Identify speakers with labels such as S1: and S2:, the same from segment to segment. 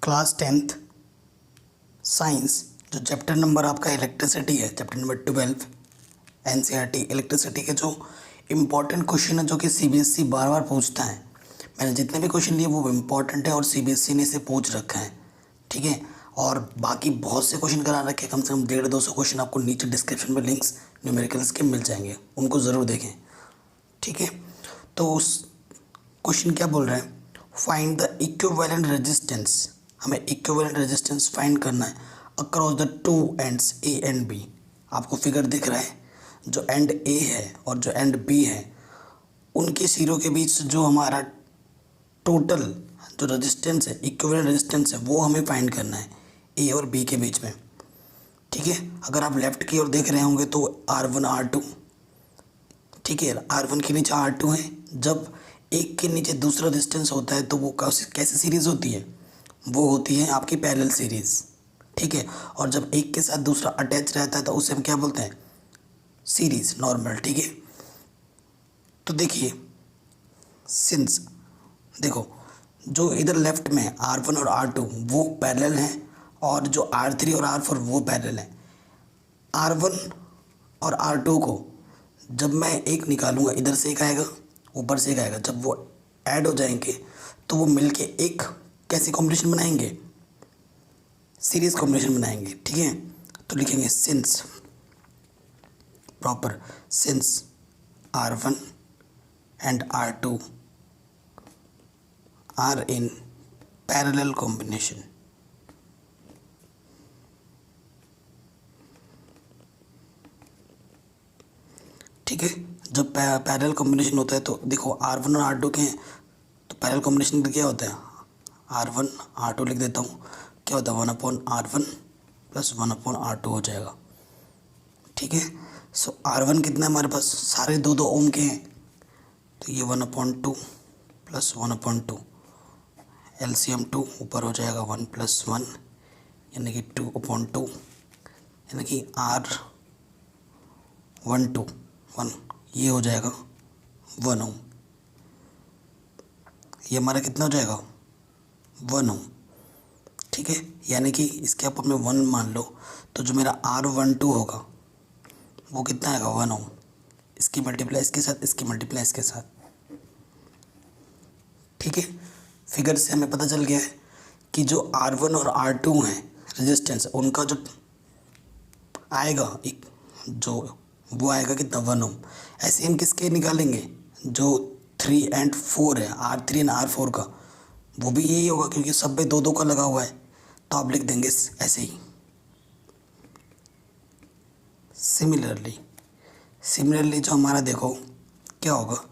S1: Class 10th science जो chapter number आपका electricity है, चैप्टर नंबर 12 एनसीईआरटी इलेक्ट्रिसिटी के जो इम्पोर्टेंट क्वेश्चन है जो कि सीबीएसई बार बार पूछता है। मैंने जितने भी क्वेश्चन लिए वो इम्पोर्टेंट है और सीबीएसई ने इसे पूछ रखा है, ठीक है। और बाकी बहुत से क्वेश्चन करा रखे हैं, कम से कम 150-200 क्वेश्चन आपको नीचे डिस्क्रिप्शन में लिंक्स न्यूमेरिकल्स के मिल जाएंगे, उनको ज़रूर देखें, ठीक है। तो उस क्वेश्चन क्या बोल रहे हैं, फाइंड द इक्विवेलेंट रेजिस्टेंस, हमें इक्विवेलेंट रेजिस्टेंस फाइंड करना है across the two ends A and B. आपको फिगर दिख रहा है, जो एंड ए है और जो एंड बी है उनके सिरों के बीच जो हमारा टोटल जो रेजिस्टेंस है, इक्विवेलेंट रेजिस्टेंस है, वो हमें फाइंड करना है ए और बी के बीच में, ठीक है। अगर आप लेफ्ट की ओर देख रहे होंगे तो R1 R2, ठीक है, R1 के नीचे R2 है। जब एक के नीचे दूसरा डिस्टेंस होता है तो वो कैसी सीरीज़ होती है, वो होती है आपकी पैरेलल सीरीज़, ठीक है। और जब एक के साथ दूसरा अटैच रहता है तो उसे हम क्या बोलते हैं, सीरीज़ नॉर्मल, ठीक है। तो देखिए सिंस देखो जो इधर लेफ्ट में R1 और R2 वो पैरेलल हैं और जो R3 और R4 वो पैरेलल हैं। R1 और R2 को जब मैं एक निकालूंगा, इधर से एक आएगा ऊपर से एक आएगा, जब वो ऐड हो जाएंगे तो वो मिलके एक कैसी कॉम्बिनेशन बनाएंगे, सीरीज कॉम्बिनेशन बनाएंगे, ठीक है। तो लिखेंगे since proper since R1 and R2 are in parallel combination, ठीक है। जब पैरेलल कॉम्बिनेशन होता है तो देखो R1 और R2 के हैं तो पैरेलल कॉम्बिनेशन क्या होता है, R1 R2 लिख देता हूँ, क्या होता है 1/R1 प्लस 1/R2 हो जाएगा, ठीक है। सो R1 कितना है हमारे पास, सारे 2-2 ओम के हैं तो ये 1/2 प्लस 1/2, LCM 2 ऊपर हो जाएगा 1 + 1 यानी कि 2/2, यानी कि R1 ये हो जाएगा 1 ओम। ये हमारा कितना हो जाएगा 1 ओम, ठीक है। यानी कि इसके ऊपर में 1 मान लो तो जो मेरा R12 होगा वो कितना आएगा 1 ओम। इसकी मल्टीप्लाई इसके साथ, इसकी मल्टीप्लाई इसके साथ, ठीक है। फिगर से हमें पता चल गया है कि जो R1 और R2 हैं रेजिस्टेंस, उनका जो आएगा एक जो वो आएगा कितना 1 ओम। ऐसे हम किसके निकालेंगे, जो 3 एंड 4 है, R3 एंड R4 का, वो भी यही होगा क्योंकि सब पे 2-2 का लगा हुआ है, तो आप लिख देंगे ऐसे ही। सिमिलरली जो हमारा देखो क्या होगा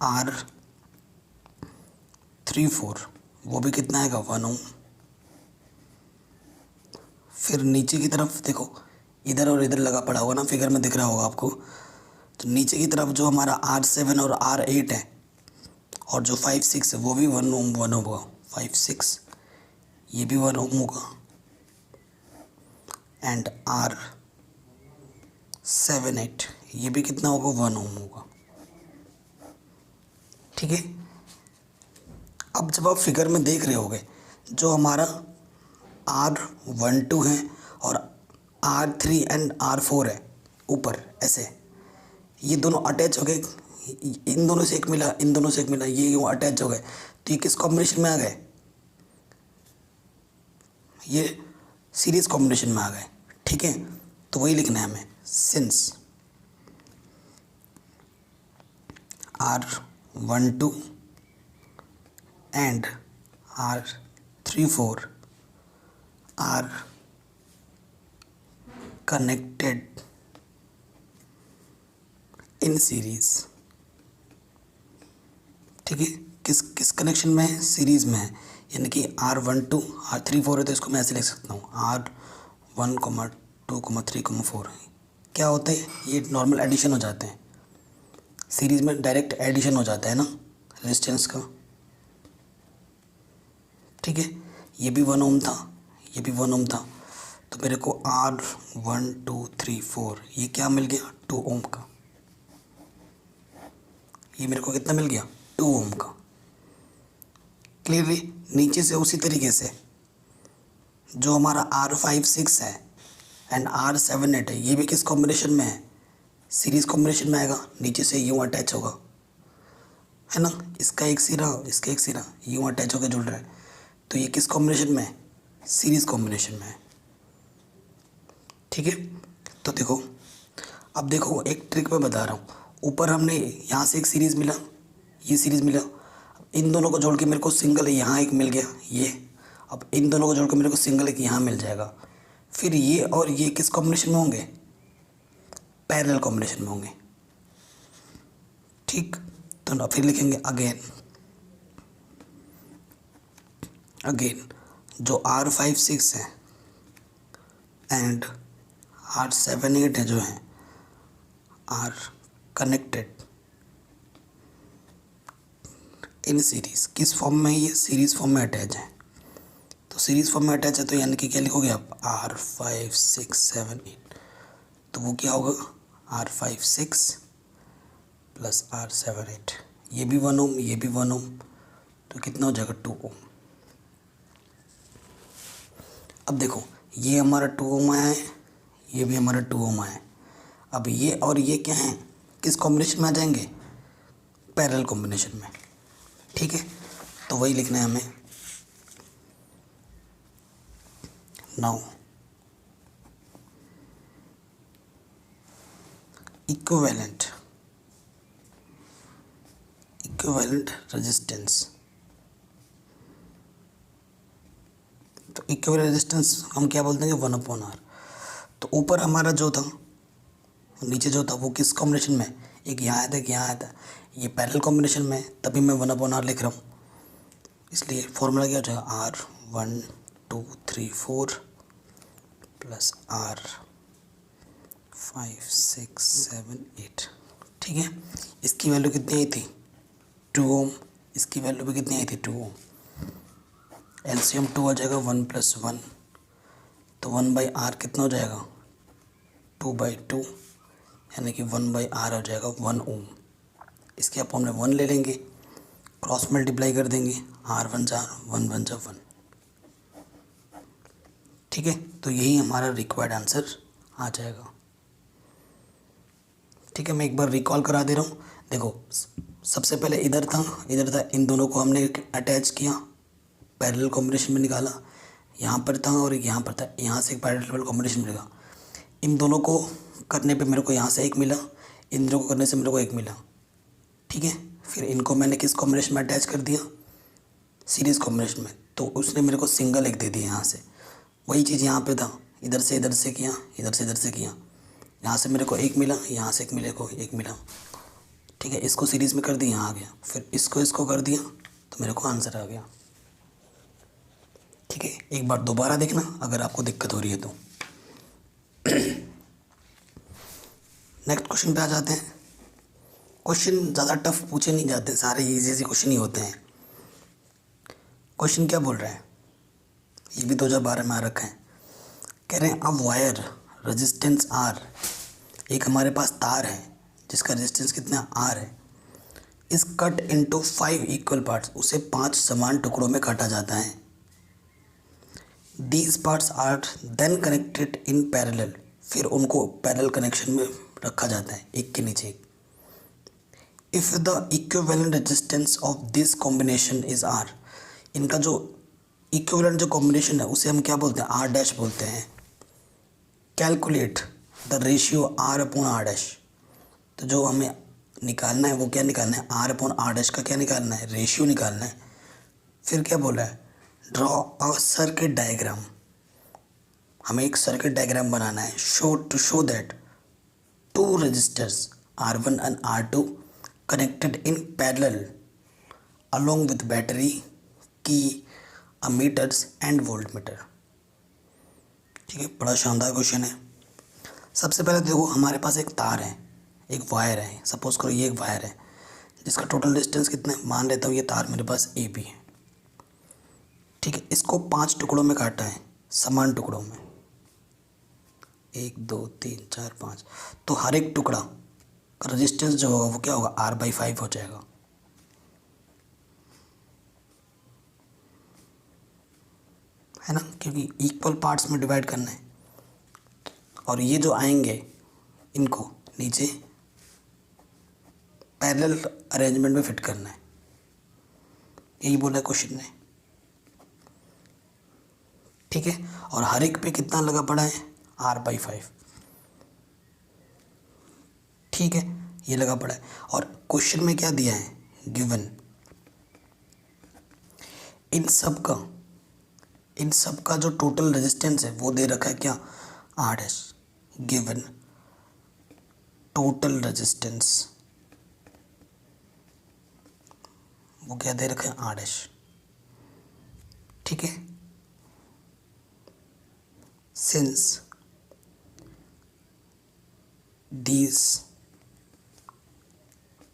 S1: R34 वो भी कितना आएगा 1 ओम। फिर नीचे की तरफ देखो, इधर और इधर लगा पड़ा होगा ना, फिगर में दिख रहा होगा आपको। तो नीचे की तरफ जो हमारा R7 और R8 है और जो 5 6 है वो भी 1 ओम होगा, 5 6 ये भी 1 ओम होगा एंड R7 8 ये भी कितना होगा 1 ओम होगा, ठीक है। अब जब आप फिगर में देख रहे होगे जो हमारा R12 है और R3 एंड R4 है ऊपर ऐसे, ये दोनों अटैच हो गए, इन दोनों से एक मिला, इन दोनों से एक मिला, ये यूँ अटैच हो गए, तो ये किस कॉम्बिनेशन में आ गए, ये सीरीज कॉम्बिनेशन में आ गए, ठीक है। तो वही लिखना है हमें, since R12 and R34 are connected in series, ठीक है। किस किस कनेक्शन में है, सीरीज में है, यानी कि R12 R34 है तो इसको मैं ऐसे लिख सकता हूँ R1, 2, 3, 4 क्या होते हैं, ये नॉर्मल एडिशन हो जाते हैं, सीरीज में डायरेक्ट एडिशन हो जाता है ना रेजिस्टेंस का, ठीक है। ये भी 1 ओम था, ये भी 1 ओम था, तो मेरे को R1 2 3 4 ये क्या मिल गया 2 ओम का, ये मेरे को कितना मिल गया 2 ओम का। क्लियरली नीचे से उसी तरीके से जो हमारा R56 है एंड R78 है, ये भी किस कॉम्बिनेशन में है, सीरीज कॉम्बिनेशन में आएगा, नीचे से यूँ अटैच होगा, है ना, इसका एक सिरा यूँ अटैच होकर जुड़ रहा है, तो ये किस कॉम्बिनेशन में है, सीरीज कॉम्बिनेशन में है। ठीक है, तो देखो, अब देखो एक ट्रिक मैं बता रहा हूँ, ऊपर हमने यहाँ से एक सीरीज़ मिला, ये सीरीज़ मिला, इन दोनों को जोड़ के मेरे को सिंगल यहाँ एक मिल गया ये, अब इन दोनों को जोड़ के मेरे को सिंगल एक यहाँ मिल जाएगा, फिर ये और ये किस कॉम्बिनेशन में होंगे, पैरेलल कॉम्बिनेशन में होंगे। ठीक, तो ना फिर लिखेंगे अगेन जो R56 है एंड R78 है जो है आर कनेक्टेड इन सीरीज़, किस फॉर्म में, ये सीरीज़ फॉर्म में अटैच है, तो सीरीज़ फॉर्म में अटैच है, तो यानी कि क्या लिखोगे आप, R5 6 7 8, तो वो क्या होगा, R56 प्लस R78, ये भी 1 ओम, ये भी 1 ओम, तो कितना हो जाएगा 2 ओम। अब देखो ये हमारा 2 ओम आया है, ये भी हमारा 2 ओम आया है, अब ये और ये क्या है, किस कॉम्बिनेशन में आ जाएंगे, पैरेलल कॉम्बिनेशन में। ठीक है, तो वही लिखना है हमें, नाउ इक्विवेलेंट रेजिस्टेंस, तो इक्विवेलेंट रेजिस्टेंस हम क्या बोलते हैं, 1/R। तो ऊपर हमारा जो था, नीचे जो था, वो किस कॉम्बिनेशन में, एक यहाँ आया था, एक यहाँ आया था, ये पैरेलल कॉम्बिनेशन में, तभी मैं 1/R लिख रहा हूँ, इसलिए फॉर्मूला क्या हो जाएगा, R1 2 3 4 प्लस R5 6 7 8। ठीक है, इसकी वैल्यू कितनी आई थी, 2 ओम, इसकी वैल्यू भी कितनी आई थी, 2 ओम, एलसीएम 2 आ जाएगा, 1 + 1, तो 1/R कितना हो जाएगा, 2/2, यानी कि 1/R हो जाएगा 1 ओम। इसके आप हमने 1 ले लेंगे, क्रॉस मल्टीप्लाई कर देंगे, R1 × 1 1 × 1। ठीक है, तो यही हमारा रिक्वायर्ड आंसर आ जाएगा। ठीक है, मैं एक बार रिकॉल करा दे रहा हूँ। देखो, सबसे पहले इधर था, इन दोनों को हमने अटैच किया, पैरेलल कॉम्बिनेशन में निकाला, यहाँ पर था और यहाँ पर था, यहाँ से एक पैरेलल कॉम्बिनेशन मिलेगा, इन दोनों को करने पे मेरे को यहाँ से एक मिला, इन दोनों को करने से मेरे को एक मिला। ठीक है, फिर इनको मैंने किस कॉम्बिनेशन में अटैच कर दिया, सीरीज़ कॉम्बिनेशन में, तो उसने मेरे को सिंगल एक दे दिया यहाँ से। वही चीज़ यहाँ पे था, इधर से इधर से किया, इधर से इधर से किया, यहाँ से मेरे को एक मिला, यहाँ से एक मिला। ठीक है, इसको सीरीज़ में कर दिया, यहाँ आ गया, फिर इसको कर दिया, तो मेरे को आंसर आ गया। ठीक है, एक बार दोबारा देखना अगर आपको दिक्कत हो रही है तो। नेक्स्ट क्वेश्चन पे आ जाते हैं। क्वेश्चन ज़्यादा टफ पूछे नहीं जाते, सारे इजी क्वेश्चन ही होते हैं। क्वेश्चन क्या बोल रहे हैं, ये भी 2012 में आ रखा है। कह रहे हैं अब वायर रेजिस्टेंस R, एक हमारे पास तार है जिसका रेजिस्टेंस कितना R है, इस कट इनटू 5 इक्वल पार्ट्स, उसे 5 समान टुकड़ों में काटा जाता है। These parts are then connected in parallel, फिर उनको पैरेलल कनेक्शन में रखा जाता है, एक के नीचे एक। If the equivalent resistance of this combination is R, इनका जो इक्विवेलेंट जो कॉम्बिनेशन है उसे हम क्या बोलते हैं, R' बोलते हैं। कैलकुलेट द रेशियो R/R', तो जो हमें निकालना है वो क्या निकालना है, R/R' का क्या निकालना है, रेशियो निकालना है। फिर क्या बोला है, ड्रॉ अ सर्किट डायग्राम, हमें एक सर्किट डायग्राम बनाना है, to show that 2 resistors R1 and R2 connected in parallel along with battery, key, ammeters and voltmeter। ठीक है, बड़ा शानदार क्वेश्चन है। सबसे पहले देखो, हमारे पास एक तार है, एक वायर है, सपोज करो ये एक वायर है जिसका टोटल डिस्टेंस कितना है, मान लेता हूँ ये तार मेरे पास AB है। ठीक है, इसको 5 टुकड़ों में काटा है, समान टुकड़ों में, 1 2 3 4 5, तो हर एक टुकड़ा का रेजिस्टेंस जो होगा वो क्या होगा, R/5 हो जाएगा। है ना, क्योंकि इक्वल पार्ट्स में डिवाइड करना है। और ये जो आएंगे इनको नीचे पैरेलल अरेंजमेंट में फिट करना है, यही बोला क्वेश्चन ने। ठीक है, और हर एक पे कितना लगा पड़ा है, r/5। ठीक है, ये लगा पड़ा है। और क्वेश्चन में क्या दिया है, गिवन इन सब का जो टोटल रेजिस्टेंस है वो दे रखा है क्या, r'। गिवन टोटल रेजिस्टेंस वो क्या दे रखा है, r'। ठीक है, since these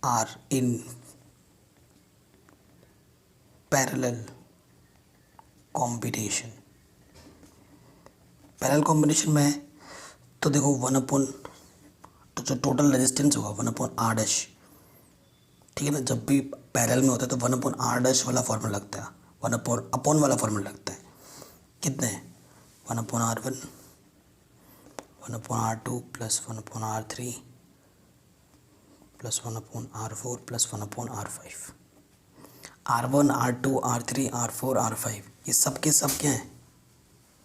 S1: are in parallel combination, parallel combination में है तो देखो 1/, तो जो टोटल रेजिस्टेंस होगा 1/r'। ठीक है ना, जब भी पैरेलल में होता है तो 1/r' वाला फॉर्मूला लगता है, 1/अपॉन वाला फॉर्मूला लगता है। कितने, 1/r1 1/r2 plus 1/r3 plus 1/r4 plus 1/r5। r1 r2 r3 r4 r5 ये सब के सब क्या हैं,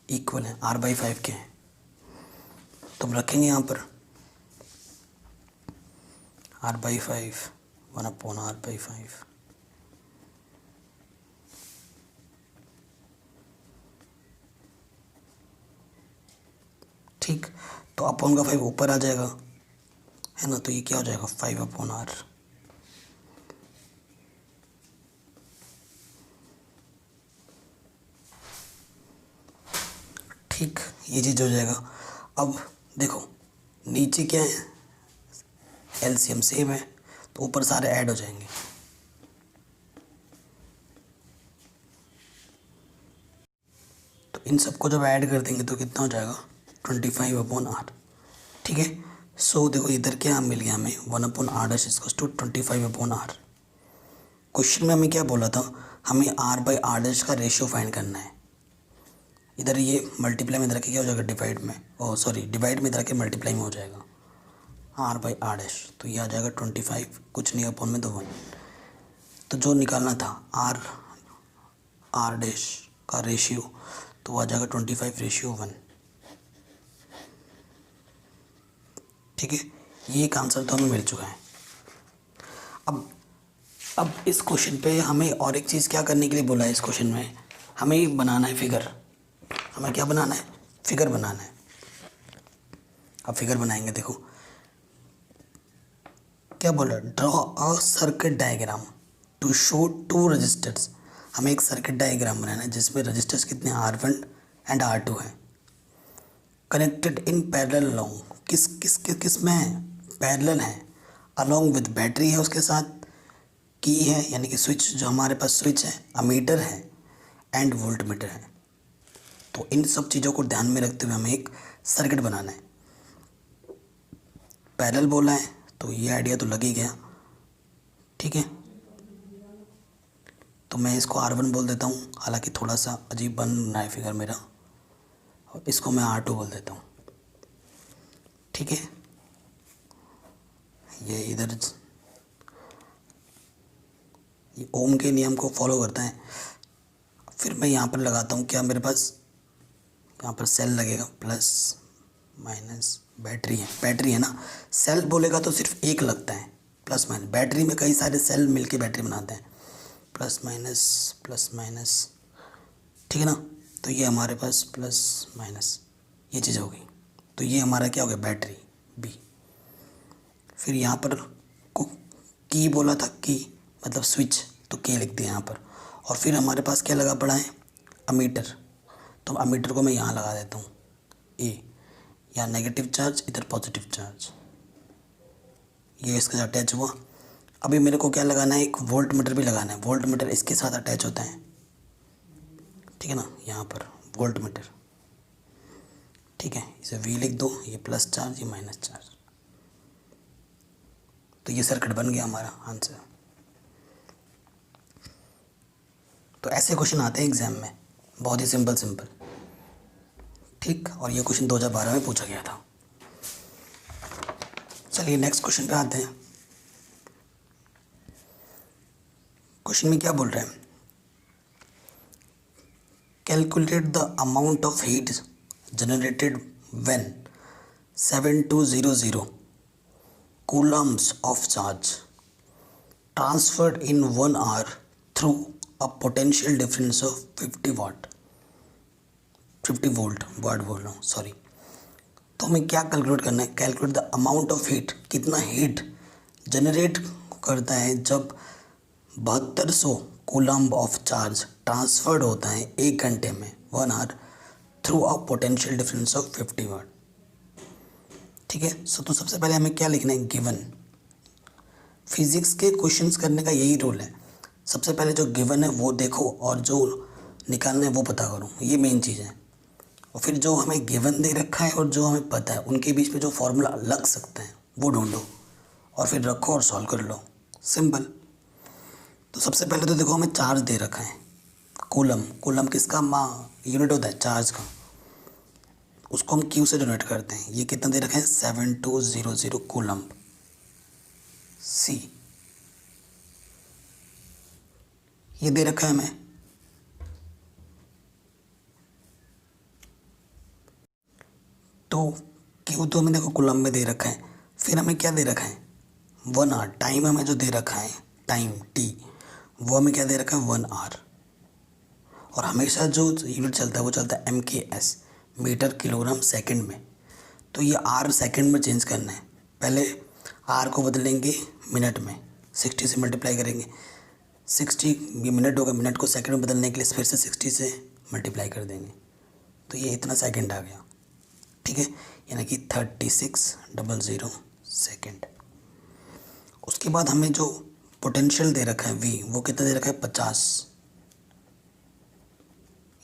S1: इक्वल हैं, r/5 के हैं। तो हम रखेंगे यहाँ पर r/5 1/r/5। ठीक, तो अपॉन का 5 ऊपर आ जाएगा, है ना, तो ये क्या हो जाएगा, 5/r। ठीक, ये चीज़ हो जाएगा। अब देखो नीचे क्या है, एलसीएम सेम है तो ऊपर सारे ऐड हो जाएंगे। तो इन सबको जब ऐड कर देंगे तो कितना हो जाएगा, 25/r। ठीक है, सो देखो इधर क्या मिल गया हमें, 1/r' equals to 25/r। Question में हमें क्या बोला था, हमें r/r' का रेशियो फाइंड करना है। इधर ये मल्टीप्लाई में इधर के क्या हो जाएगा, डिवाइड में, डिवाइड में इधर के मल्टीप्लाई में हो जाएगा r/r'। तो ये आ जाएगा 25, कुछ नहीं अपॉन में तो 1। तो जो निकालना था r' का रेशियो तो आ जाएगा 25/1। ठीक है, ये एक आंसर तो हमें मिल चुका है। अब इस क्वेश्चन पे हमें और एक चीज़ क्या करने के लिए बोला है, इस क्वेश्चन में हमें बनाना है फिगर। हमें क्या बनाना है, फिगर बनाना है। अब फिगर बनाएंगे, देखो क्या बोला, draw a circuit diagram to show 2 resistors. हमें एक सर्किट डायग्राम बनाना है जिसमें रजिस्टर्स कितने, R1 एंड R2 हैं, कनेक्टेड इन पैरेलल अलोंग। किस में है, पैरेलल है, अलोंग विद बैटरी है उसके साथ, की है यानी कि स्विच, जो हमारे पास स्विच है, अमीटर है एंड वोल्ट मीटर है। तो इन सब चीज़ों को ध्यान में रखते हुए हमें एक सर्किट बनाना है। पैरेलल बोला है तो ये आइडिया तो लग ही गया। ठीक है, तो मैं इसको R1 बोल देता हूँ, हालांकि थोड़ा सा अजीब बन रहा है फिगर मेरा, और इसको मैं R2 बोल देता हूँ। ठीक है, ये इधर ये ओम के नियम को फॉलो करता है। फिर मैं यहाँ पर लगाता हूँ, क्या मेरे पास यहाँ पर सेल लगेगा, प्लस माइनस बैटरी है ना, सेल बोलेगा तो सिर्फ एक लगता है, प्लस माइनस। बैटरी में कई सारे सेल मिलके बैटरी बनाते हैं, प्लस माइनस। ठीक है ना, तो ये हमारे पास प्लस माइनस ये चीज़ हो गई। तो ये हमारा क्या हो गया, बैटरी बी। फिर यहाँ पर को की बोला था, की मतलब स्विच, तो के लिख दिया यहाँ पर। और फिर हमारे पास क्या लगा पड़ा है, अमीटर। तो अमीटर को मैं यहाँ लगा देता हूँ, ए, यहाँ नेगेटिव चार्ज, इधर पॉजिटिव चार्ज, ये इसके साथ अटैच हुआ। अभी मेरे को क्या लगाना है, एक वोल्ट मीटर भी लगाना है। वोल्ट मीटर इसके साथ अटैच होता है, ठीक है ना, यहाँ पर वोल्ट मीटर। ठीक है, इसे वी लिख दो, ये प्लस चार्ज, ये माइनस चार्ज। तो ये सर्किट बन गया हमारा आंसर। तो ऐसे क्वेश्चन आते हैं एग्जाम में, बहुत ही सिंपल। ठीक, और ये क्वेश्चन 2012 में पूछा गया था। चलिए नेक्स्ट क्वेश्चन पे आते हैं। क्वेश्चन में क्या बोल रहे हैं, calculate the amount of heat generated when 7200 coulombs of charge transferred in 1 hour through a potential difference of 50 volt वाट बोल रहा हूँ सॉरी। तो हमें क्या कैलकुलेट करना है, calculate the amount of heat, कितना हीट जनरेट करता है जब 7200 कूलम्ब ऑफ चार्ज ट्रांसफर्ड होता है 1 घंटे में 1 hour through a potential difference of 50 watt. ठीक है, तो सबसे पहले हमें क्या लिखना है, गिवन। फिजिक्स के क्वेश्चंस करने का यही रूल है, सबसे पहले जो गिवन है वो देखो और जो निकालना है वो पता करो, ये मेन चीज़ है। और फिर जो हमें गिवन दे रखा है और जो हमें पता है उनके बीच में जो फॉर्मूला लग सकता है वो ढूंढो और फिर रखो और सॉल्व कर लो, सिंपल। तो सबसे पहले तो देखो हमें चार्ज दे रखा है, कूलम। कूलम किसका यूनिट होता है, चार्ज का। उसको हम क्यू से डोनेट करते हैं। ये कितना दे रखा है, 7200 कूलम सी, ये दे रखा है हमें। तो क्यू तो हमें देखो कूलम में दे रखा है, फिर हमें क्या दे रखा है, 1 आवर। टाइम हमें जो दे रखा है, टाइम टी, वो हमें क्या दे रखा है, 1 आवर। और हमेशा जो यूनिट चलता है वो चलता है MKS, मीटर किलोग्राम सेकंड में। तो ये आर सेकंड में चेंज करना है। पहले आर को बदलेंगे मिनट में, 60 से मल्टीप्लाई करेंगे, 60 ये मिनट होगा, मिनट को सेकंड में बदलने के लिए फिर से 60 से मल्टीप्लाई कर देंगे, तो ये इतना सेकंड आ गया। ठीक है, यानी कि 3600 सेकंड। उसके बाद हमें जो पोटेंशियल दे रखा है V, वो कितना दे रखा है, 50,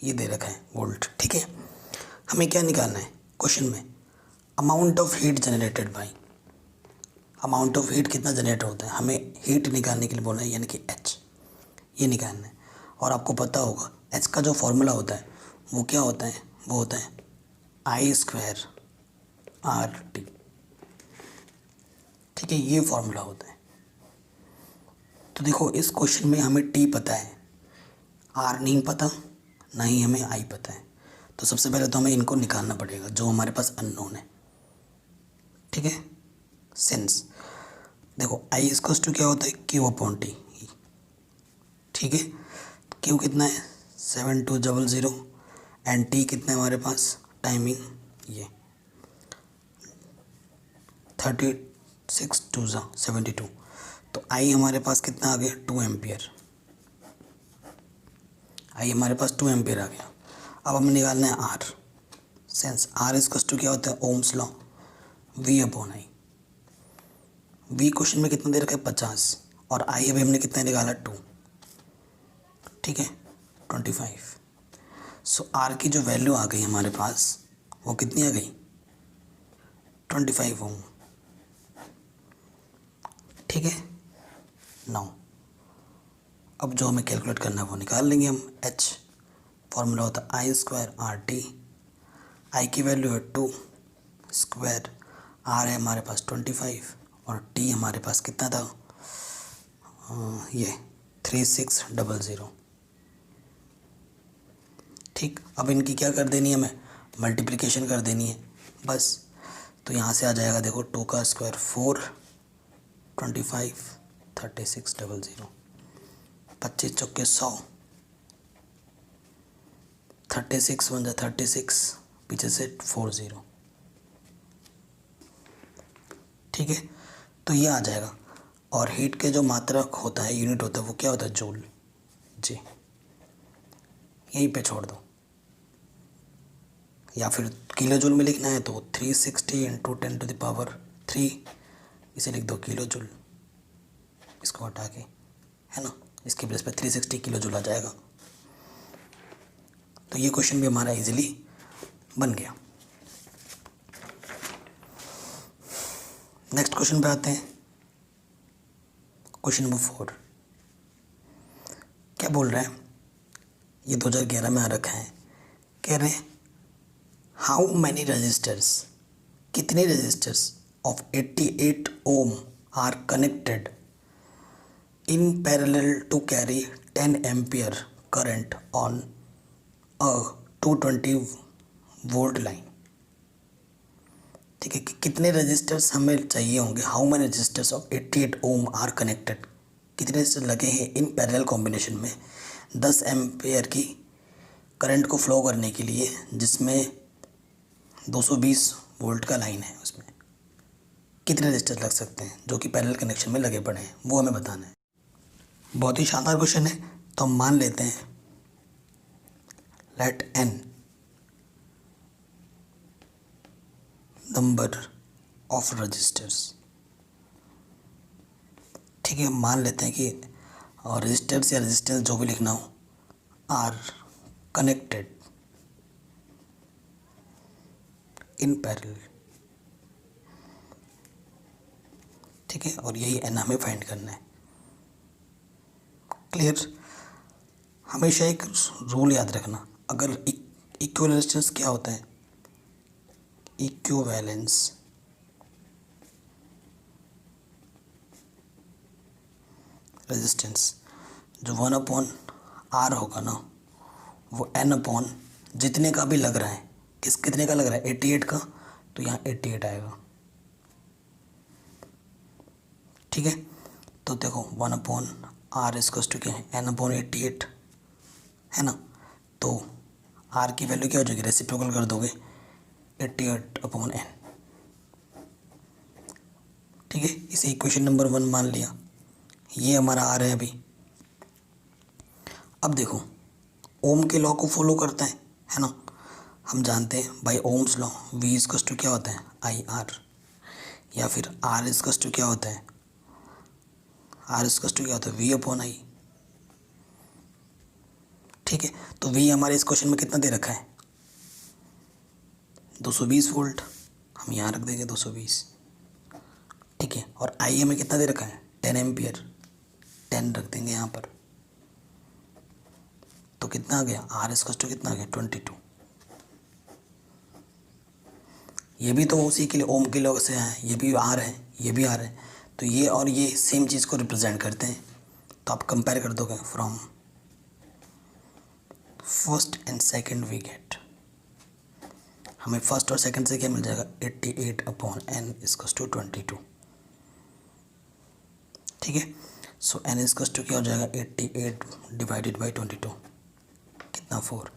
S1: ये दे रखा है वोल्ट। ठीक है, हमें क्या निकालना है क्वेश्चन में, amount of heat generated by, amount of heat कितना जनरेट होता है, हमें हीट निकालने के लिए बोला है, यानी कि H, ये निकालना है। और आपको पता होगा H का जो फॉर्मूला होता है वो क्या होता है, वो होता है I² RT। ठीक है, ये फॉर्मूला होता है। तो देखो इस क्वेश्चन में हमें T पता है, R नहीं पता, ना ही हमें I पता है। तो सबसे पहले तो हमें इनको निकालना पड़ेगा जो हमारे पास अननोन है। ठीक है, सिंस देखो I क्या होता है, Q/T। ठीक है, Q कितना है, 7200 एंड T कितना है हमारे पास, टाइमिंग ये 36 2 72। तो I हमारे पास कितना आ गया, 2 एम्पियर। I हमारे पास 2 एम्पियर आ गया। अब हमें निकालना है R, सेंस R क्या होता है, Ohm's law, V/I। V question में कितना दे रखा है, 50, और I अभी हमने कितना निकाला, 2। ठीक है, 25। सो R की जो वैल्यू आ गई हमारे पास वो कितनी आ गई, 25 ओम। ठीक है, 9। अब जो हमें कैलकुलेट करना है वो निकाल लेंगे हम। H फॉर्मूला होता है I² RT। I की वैल्यू है 2 स्क्वायर, R है हमारे पास 25 और T हमारे पास कितना था, ये 3600। ठीक, अब इनकी क्या कर देनी है, हमें मल्टीप्लिकेशन कर देनी है बस। तो यहाँ से आ जाएगा देखो 2 का स्क्वायर 4, 25 3600, 25 चौके 100, 36 बन जाए 36, पीछे से 40। ठीक है, तो ये आ जाएगा। और हीट के जो मात्रक होता है, यूनिट होता है, वो क्या होता है, जूल। जी, यहीं पे छोड़ दो, या फिर किलो जूल में लिखना है तो 360 इंटू 10⁻3, इसे लिख दो किलो जूल, इसको हटा के, है ना, इसके प्लेस पे 360 किलो जूल आ जाएगा। तो ये क्वेश्चन भी हमारा इजीली बन गया। नेक्स्ट क्वेश्चन पे आते हैं, क्वेश्चन नंबर 4। क्या बोल रहे हैं, ये 2011 में आ रखा है, कह रहे हैं हाउ मैनी रजिस्टर्स, कितने resistors of 88 ohm are connected in parallel to carry 10 ampere current on a 220 volt line. ठीक है, कि कितने रजिस्टर्स हमें चाहिए होंगे, how many resistors of 88 ohm are connected, कितने रजिस्टर लगे हैं इन पैरेलल कॉम्बिनेशन में 10 एम्पियर की करंट को फ्लो करने के लिए, जिसमें 220 वोल्ट का लाइन है, उसमें कितने रजिस्टर लग सकते हैं जो कि पैरेलल कनेक्शन में लगे पड़े हैं, वो हमें बताना है। बहुत ही शानदार क्वेश्चन है। तो हम मान लेते हैं let n number of resistors. ठीक है, हम मान लेते हैं कि रजिस्टर्स या रेजिस्टेंस जो भी लिखना हो आर कनेक्टेड इन पैरेलल। ठीक है, और यही n हमें फाइंड करना है। क्लियर। हमेशा एक रूल याद रखना, अगर इक्विवेलेंस रेजिस्टेंस क्या होता है, इक्विवेलेंस रेजिस्टेंस जो 1/r होगा ना, वो n/ जितने का भी लग रहा है, कितने का लग रहा है 88 का, तो यहाँ 88 आएगा। ठीक है, तो देखो 1/r इसकस टू क्या है n/88 है ना, तो r की वैल्यू क्या हो जाएगी, रेसिप्रोकल कर दोगे 88/n। ठीक है, इसे इक्वेशन नंबर 1 मान लिया, ये हमारा r है अभी। अब देखो ओम के लॉ को फॉलो करता है ना, हम जानते हैं बाई ओम्स लॉ v इसकस टू क्या होता है IR, या फिर r इसकस टू क्या होता है, r इसकस टू क्या होता है V/I। ठीक है, तो v हमारे इस क्वेश्चन में कितना दे रखा है 220 वोल्ट, हम यहाँ रख देंगे 220। ठीक है, और I हमें कितना दे रखा है 10 एम्पियर, 10 रख देंगे यहाँ पर, तो कितना आ गया r इसकस टू कितना आ गया 22। ये भी तो उसी के लिए ओम के लॉ से है, ये भी r है, ये भी r है, तो ये और ये सेम चीज़ को रिप्रेजेंट करते हैं। तो आप कंपेयर कर दोगे from first and second we get, हमें फर्स्ट और सेकंड से क्या मिल जाएगा 88/n इसकस टू 22। ठीक है, सो n इसकस टू क्या हो जाएगा 88/22 कितना 4।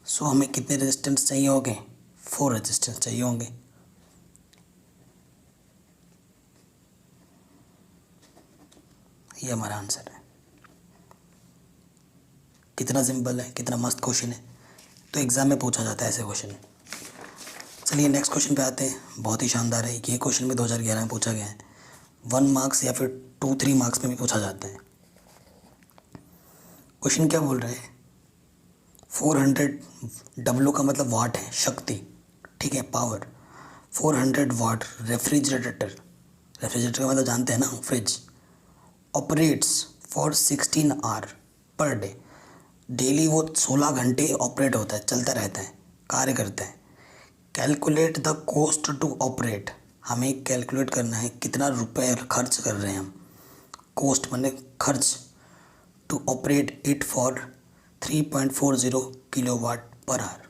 S1: सो हमें कितने रेजिस्टेंस चाहिए होंगे 4 रेजिस्टेंस चाहिए होंगे। ये हमारा आंसर है। कितना सिंपल है, कितना मस्त क्वेश्चन है, तो एग्ज़ाम में पूछा जाता है ऐसे क्वेश्चन। चलिए नेक्स्ट क्वेश्चन पे आते हैं। बहुत ही शानदार है ये क्वेश्चन भी 2011 में पूछा गया है, 1 मार्क्स या फिर 2-3 मार्क्स में भी पूछा जाता है। क्वेश्चन क्या बोल रहे हैं 400 W का मतलब वाट है, शक्ति। ठीक है, पावर 400 वाट रेफ्रिजरेटर, रेफ्रिजरेटर का मतलब जानते हैं ना fridge, operates for 16 hour per day, daily वो 16 घंटे ऑपरेट होता है, चलता रहता है, कार्य करता है। Calculate the cost to operate, हमें कैलकुलेट करना है कितना रुपए खर्च कर रहे हैं हम, कॉस्ट माने खर्च, to operate it for 3.40 kilowatt per hour,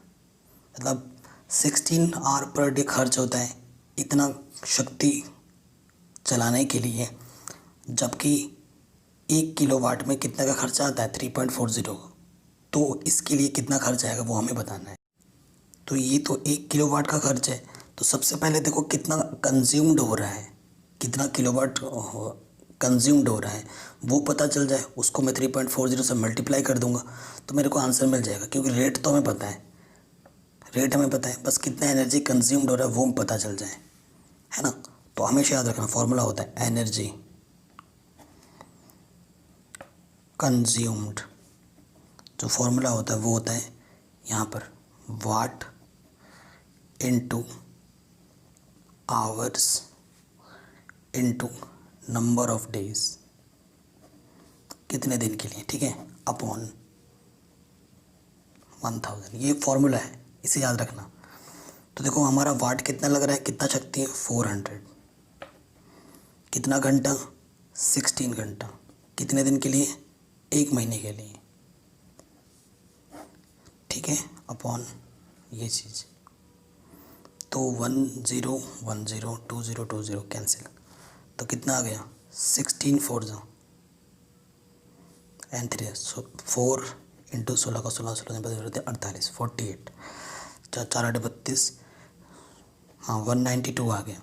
S1: मतलब 16 आवर पर डे खर्च होता है इतना शक्ति चलाने के लिए, जबकि 1 किलोवाट में कितना का खर्चा आता है 3.40, तो इसके लिए कितना खर्च आएगा वो हमें बताना है। तो ये तो 1 किलोवाट का खर्च है, तो सबसे पहले देखो कितना कंज्यूम्ड हो रहा है, कितना किलोवाट कंज्यूम्ड हो रहा है वो पता चल जाए, उसको मैं 3.40 से मल्टीप्लाई कर दूंगा तो मेरे को आंसर मिल जाएगा, क्योंकि रेट तो हमें पता है, रेट हमें पता है, बस कितना एनर्जी कंज्यूम्ड हो रहा है वो पता चल जाए, है ना। तो हमेशा याद रखना फॉर्मूला होता है एनर्जी कंज्यूम्ड, जो फॉर्मूला होता है वो होता है यहाँ पर watt into hours into number of days, कितने दिन के लिए, ठीक है, अपॉन 1000, ये फॉर्मूला है। इसे याद रखना। तो देखो हमारा वाट कितना लग रहा है, कितना शक्ति है 400, कितना घंटा 16 घंटा, कितने दिन के लिए 1 महीने के लिए, ठीक है, अपॉन ये चीज़। तो 1010 2020 कैंसिल, तो कितना आ गया 16 4 एंड 3 4 इंटू 16 का 16 48 48 4 8 32, हाँ 192 आ गया।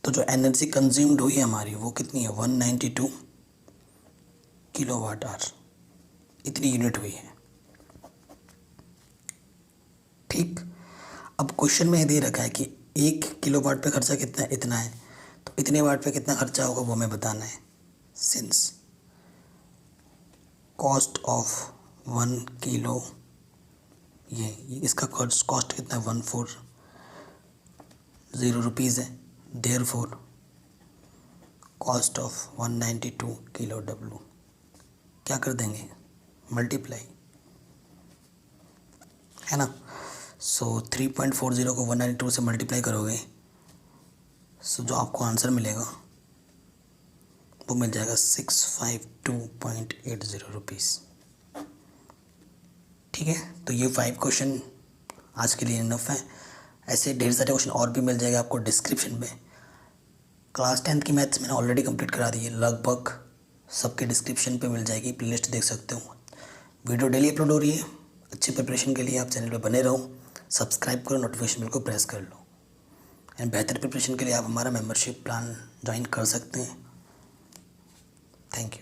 S1: तो जो एनर्जी कंज्यूम्ड हुई है हमारी वो कितनी है 192 किलोवाट आवर, इतनी यूनिट हुई है। ठीक, अब क्वेश्चन में ये दे रखा है कि 1 किलोवाट पे खर्चा कितना है, इतना है, तो इतने वाट पे कितना खर्चा होगा वो हमें बताना है। सिंस कॉस्ट ऑफ 1 किलो, ये इसका कॉस्ट कितना है 140 रुपीज़ है, therefore cost of 192 kilo W, क्या कर देंगे मल्टीप्लाई, है ना। सो 3.40 को 192 से मल्टीप्लाई करोगे, सो जो आपको आंसर मिलेगा वो मिल जाएगा 652.80 रुपीज़। ठीक है, तो ये 5 क्वेश्चन आज के लिए इनफ है। ऐसे ढेर सारे क्वेश्चन और भी मिल जाएगा आपको डिस्क्रिप्शन में। क्लास 10th की मैथ्स मैंने ऑलरेडी कंप्लीट करा दी है, लगभग सबके डिस्क्रिप्शन पे मिल जाएगी, प्लेलिस्ट देख सकते हो। वीडियो डेली अपलोड हो रही है। अच्छी प्रिपरेशन के लिए आप चैनल पे बने रहो, सब्सक्राइब करो, नोटिफिकेशन बिल को प्रेस कर लो। एंड बेहतर प्रिपरेशन के लिए आप हमारा मेंबरशिप प्लान ज्वाइन कर सकते हैं। Thank you.